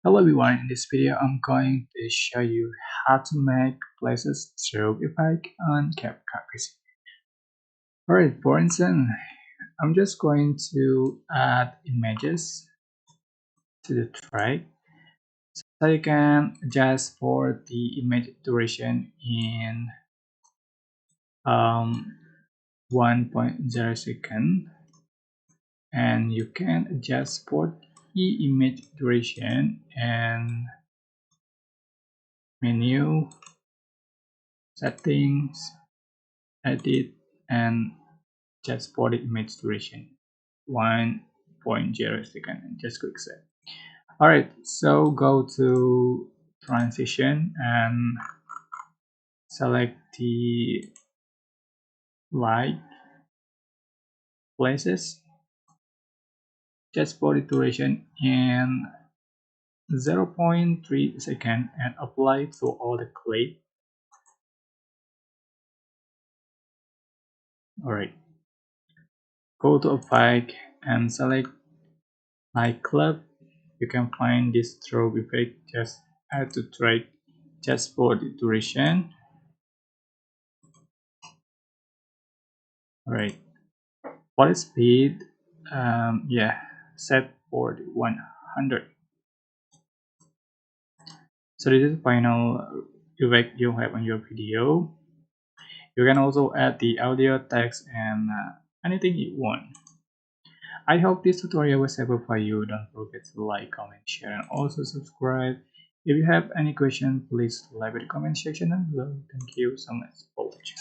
Hello everyone, in this video I'm going to show you how to make places strobe effect on CapCut PC. Alright, for instance, I'm just going to add images to the track so you can adjust for the image duration in um, 1.0 second, and you can adjust for the image duration and menu, settings, edit, and just for the image duration 1.0 second, and just click save. All right, so go to transition and select the light places just for the duration in 0.3 second and apply to all the clip. All right, go to effect and select light club. You can find this strobe effect, just add to track just for the duration. All right, for the speed, yeah, set for the 100. So this is the final effect you have on your video. You can also add the audio, text, and anything you want. I hope this tutorial was helpful for you. Don't forget to like, comment, share, and also subscribe. If you have any question, please leave it in the comment section down below. Thank you so much for watching.